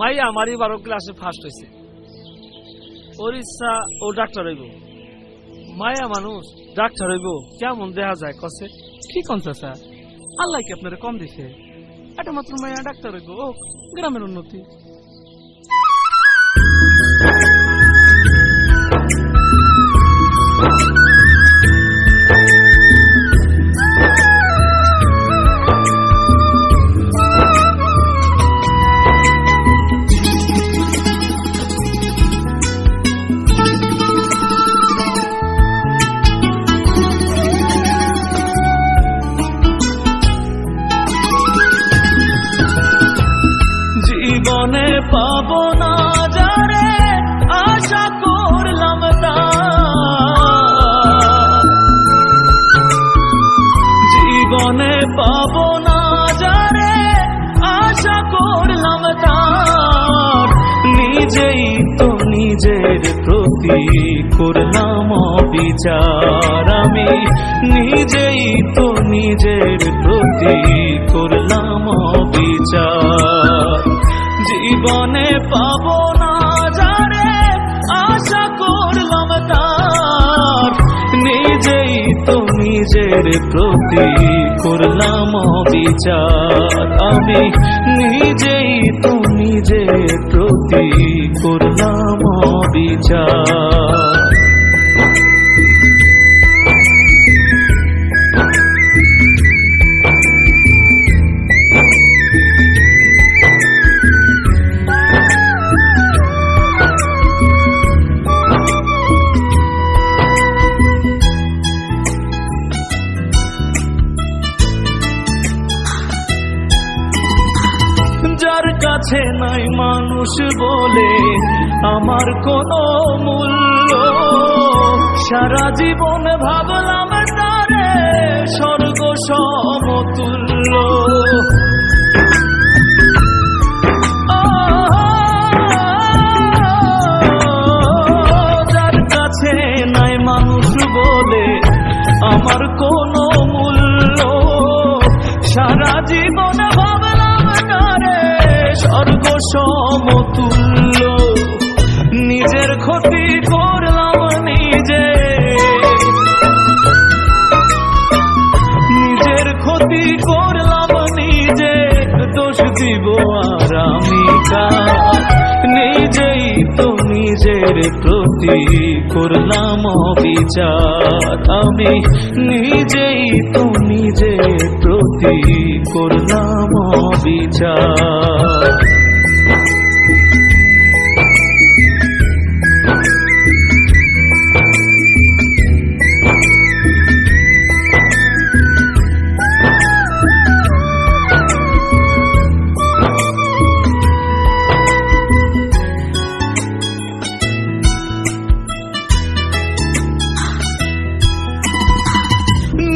মাইয়া আমার 12 ক্লাসে ফার্স্ট হয়েছে, ওর ইচ্ছা ও ডাক্তার হইব। মায়া মানুষ ডাক্তার হইব কেমন দেখা যায় কসে? কি কোন চাচা, আল্লাহ কি আপনারা কম দিছে? এটা মাত্র মায়া ডাক্তার হইব, ও গ্রামের উন্নতি। জীবনে পাবো না যারে আশা করলাম তার, জীবনে পাবো না যারে আশা করলাম তার, নিজেই তো নিজের প্রতি করলাম বিচার, আমি নিজেই তো নিজের প্রতি করলাম বিচার। জীবনে পাবো না যারে আশা করলাম তার, নিজেই তো নিজের প্রতি করলাম বিচার, আমি নিজেই তো নিজের প্রতি করলাম বিচার। যার কাছে নাই মানুষ বলে আমার কোনো মূল্য, সারা জীবন ভাবলাম তারে স্বর্গ সমতুল্য। যার কাছে নাই মানুষ বলে আমার কোনো মূল্য, সারা জীবন ভাবলাম তারে স্বর্গ সমতুল্য। নিজের ক্ষতি করলাম নিজে, নিজের ক্ষতি করলাম নিজে, দোষ দিব আর আমি কার? নিজেই তো নিজের প্রতি করলাম বিচার, আমি নিজেই তো নিজের প্রতি করলাম বিচার।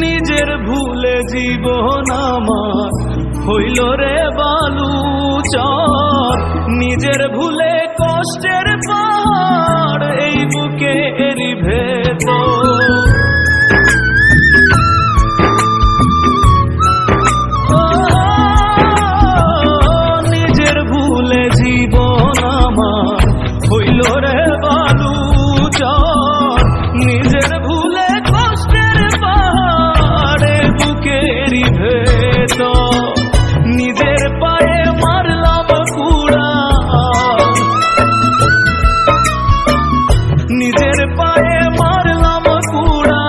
নিজের ভুলে জীবন আমার হইল রে বালুচর, নিজের ভুলে কষ্টের পাহাড় এই বুকের ভেতর। নিজের ভুলে জীবন আমার হইল রে বালুচর, নিজের ভুলে কষ্টের পাহাড়ে বুকেরই ভেতর। নিজের পায়ে মারলাম কুড়া, নিজের পায়ে মারলাম কুড়া,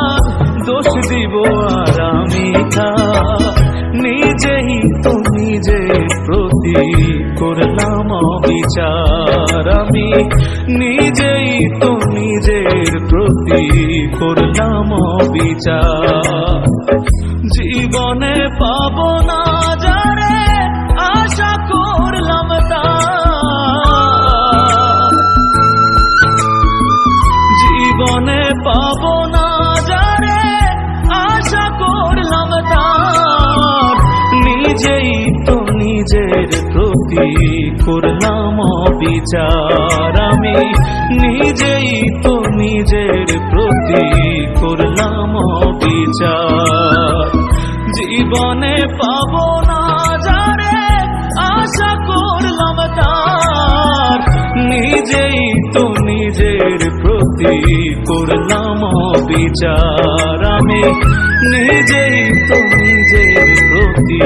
দোষ দিব আর আমি কার? নিজেই তো নিজের প্রতি করলাম বিচার, আমি নিজেই তো নিজের প্রতি করলাম বিচার। জীবনে পাবো না যারে আশা করলাম তার, জীবনে পাবো না যারে আশা করলাম তার, নিজেই তো নিজের প্রতি করলাম বিচার, আমি নিজেই তো নিজের প্রতি করলাম বিচার। জীবনে পাবো না যারে আশা করলাম তার, বিচার আমি নিজেই তো নিজের প্রতি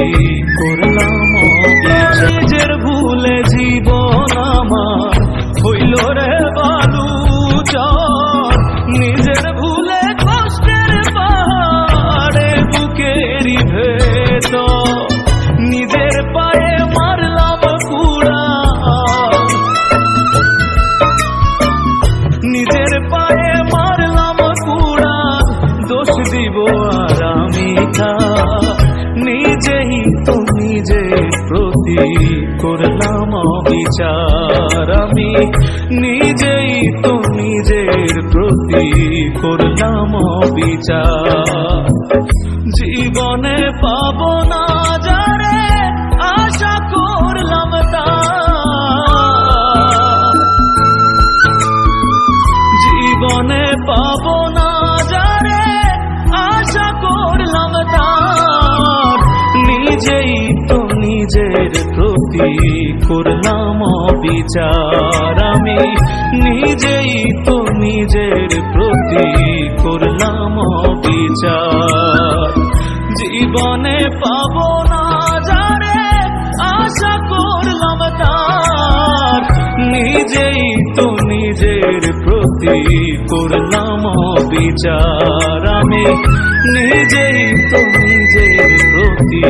করলাম অবিচার। নিজের ভুলে জীবন আমার হইল রে বালুচর, নিজের ভুলে কষ্টের পাহাড়ে বুকেরই ভেতর নিজের পায়ে মারলাম কুড়া, নিজের পায়ে মারলাম কুড়া, দোষ দিব আর আমি নিজেই তো নিজের প্রতি করলাম অবিচার আমি নিজেই তো নিজের প্রতি করলাম অবিচার। জীবনে পাবো না যারে আশা করলাম তার, জীবনে পাবো না যারে আশা করলাম তার, নিজেই তো নিজের প্রতি করলাম অবিচার আমি নিজেই তো নিজের প্রতি করলাম অবিচার। জীবনে পাবো না যারে আশা করলাম তার, নিজেই তো নিজের প্রতি করলাম অবিচার আমি নিজেই তো নিজের প্রতি